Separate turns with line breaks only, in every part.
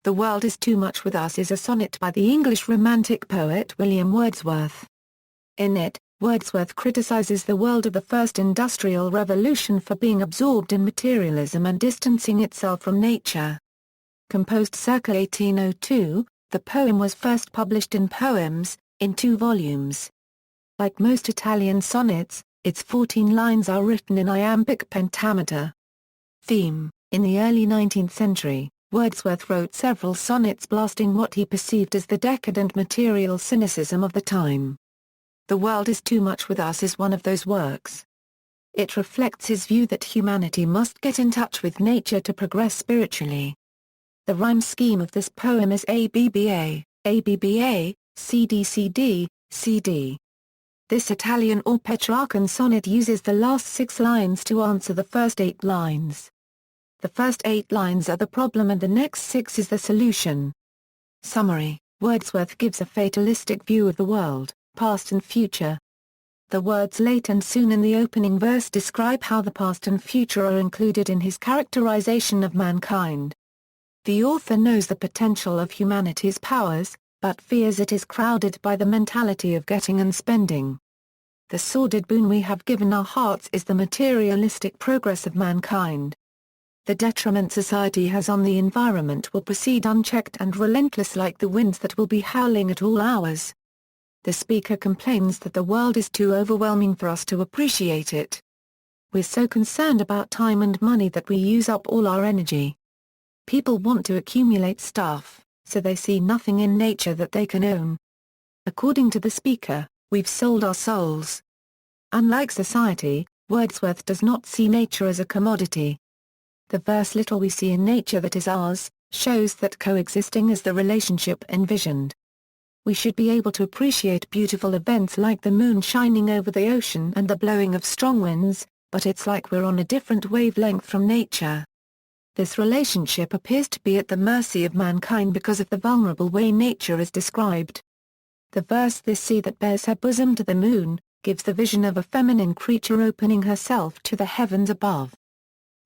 The World is Too Much with Us is a sonnet by the English Romantic poet William Wordsworth. In it, Wordsworth criticises the world of the first industrial revolution for being absorbed in materialism and distancing itself from nature. Composed circa 1802, the poem was first published in Poems, in 2 volumes. Like most Italian sonnets, its 14 lines are written in iambic pentameter. Theme: in the early 19th century, Wordsworth wrote several sonnets blasting what he perceived as the decadent material cynicism of the time. The World is Too Much with Us is one of those works. It reflects his view that humanity must get in touch with nature to progress spiritually. The rhyme scheme of this poem is ABBA, ABBA, CD CD, CD. This Italian or Petrarchan sonnet uses the last 6 lines to answer the first 8 lines. The first 8 lines are the problem and the next 6 is the solution. Summary: Wordsworth gives a fatalistic view of the world, past and future. The words late and soon in the opening verse describe how the past and future are included in his characterization of mankind. The author knows the potential of humanity's powers, but fears it is crowded by the mentality of getting and spending. The sordid boon we have given our hearts is the materialistic progress of mankind. The detriment society has on the environment will proceed unchecked and relentless like the winds that will be howling at all hours. The speaker complains that the world is too overwhelming for us to appreciate it. We're so concerned about time and money that we use up all our energy. People want to accumulate stuff, so they see nothing in nature that they can own. According to the speaker, we've sold our souls. Unlike society, Wordsworth does not see nature as a commodity. The verse "little we see in nature that is ours" shows that coexisting is the relationship envisioned. We should be able to appreciate beautiful events like the moon shining over the ocean and the blowing of strong winds, but it's like we're on a different wavelength from nature. This relationship appears to be at the mercy of mankind because of the vulnerable way nature is described. The verse "this sea that bears her bosom to the moon" gives the vision of a feminine creature opening herself to the heavens above.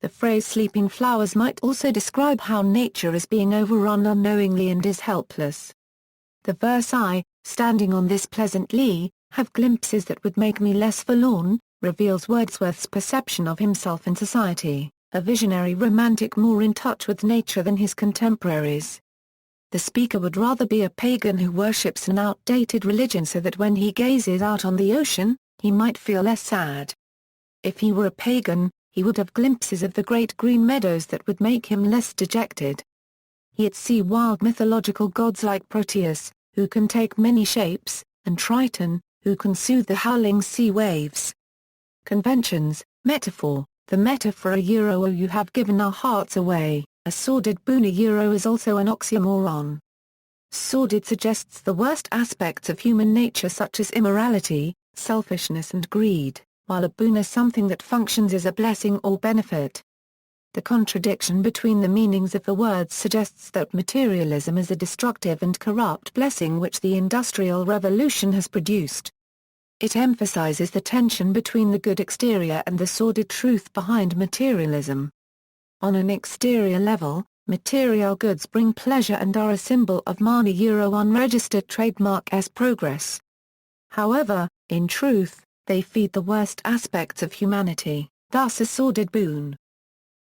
The phrase "sleeping flowers" might also describe how nature is being overrun unknowingly and is helpless. The verse "I, standing on this pleasant lea, have glimpses that would make me less forlorn" reveals Wordsworth's perception of himself in society, a visionary romantic more in touch with nature than his contemporaries. The speaker would rather be a pagan who worships an outdated religion so that when he gazes out on the ocean, he might feel less sad. If he were a pagan, he would have glimpses of the great green meadows that would make him less dejected. He'd see wild mythological gods like Proteus, who can take many shapes, and Triton, who can soothe the howling sea waves. Conventions, metaphor: the metaphor "a euro you have given our hearts away," a sordid boon. A euro is also an oxymoron. Sordid suggests the worst aspects of human nature such as immorality, selfishness and greed, while a boon is something that functions as a blessing or benefit. The contradiction between the meanings of the words suggests that materialism is a destructive and corrupt blessing which the Industrial Revolution has produced. It emphasizes the tension between the good exterior and the sordid truth behind materialism. On an exterior level, material goods bring pleasure and are a symbol of money euro unregistered trademark as progress. However, in truth, they feed the worst aspects of humanity, thus a sordid boon.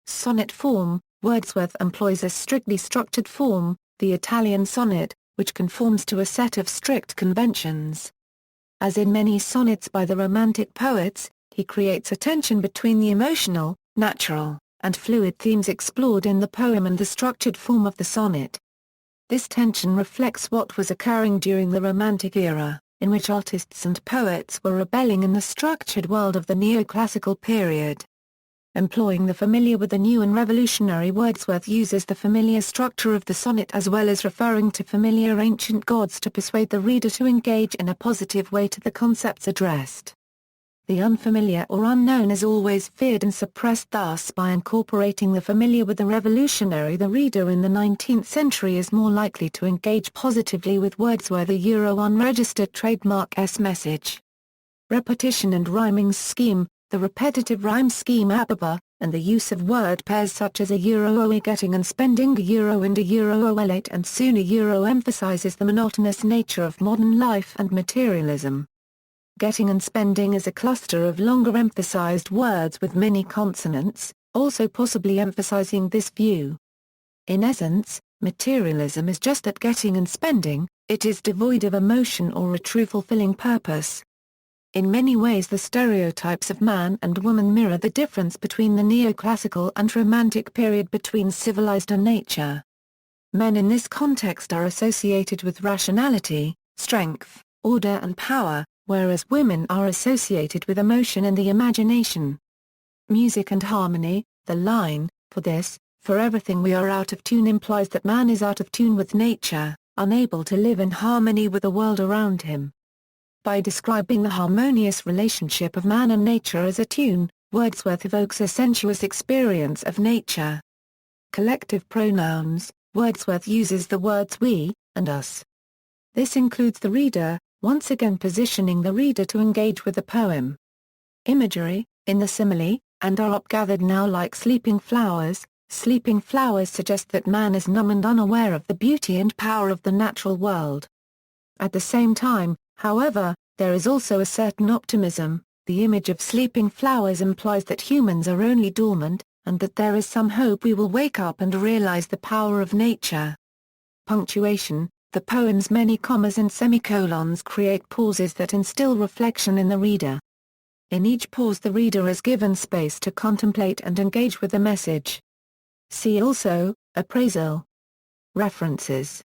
Sonnet form: Wordsworth employs a strictly structured form, the Italian sonnet, which conforms to a set of strict conventions. As in many sonnets by the Romantic poets, he creates a tension between the emotional, natural, and fluid themes explored in the poem and the structured form of the sonnet. This tension reflects what was occurring during the Romantic era, in which artists and poets were rebelling in the structured world of the neoclassical period. Employing the familiar with the new and revolutionary, Wordsworth uses the familiar structure of the sonnet as well as referring to familiar ancient gods to persuade the reader to engage in a positive way to the concepts addressed. The unfamiliar or unknown is always feared and suppressed, thus by incorporating the familiar with the revolutionary, the reader in the 19th century is more likely to engage positively with Wordsworth's euro unregistered trademark message. Repetition and rhyming scheme: the repetitive rhyme scheme ABBA, and the use of word pairs such as a getting and spending and a and soon emphasizes the monotonous nature of modern life and materialism. Getting and spending is a cluster of longer emphasized words with many consonants, also possibly emphasizing this view. In essence, materialism is just that getting and spending, it is devoid of emotion or a true fulfilling purpose. In many ways the stereotypes of man and woman mirror the difference between the neoclassical and romantic period between civilized and nature. Men in this context are associated with rationality, strength, order and power, whereas women are associated with emotion and the imagination. Music and harmony, the line, for this, for everything we are out of tune implies that man is out of tune with nature, unable to live in harmony with the world around him. By describing the harmonious relationship of man and nature as a tune, Wordsworth evokes a sensuous experience of nature. Collective pronouns, Wordsworth uses the words we, and us. This includes the reader, once again positioning the reader to engage with the poem. Imagery, in the simile, and are upgathered now like sleeping flowers. Sleeping flowers suggest that man is numb and unaware of the beauty and power of the natural world. At the same time, however, there is also a certain optimism. The image of sleeping flowers implies that humans are only dormant, and that there is some hope we will wake up and realize the power of nature. Punctuation, the poem's many commas and semicolons create pauses that instill reflection in the reader. In each pause the reader is given space to contemplate and engage with the message. See also, appraisal. References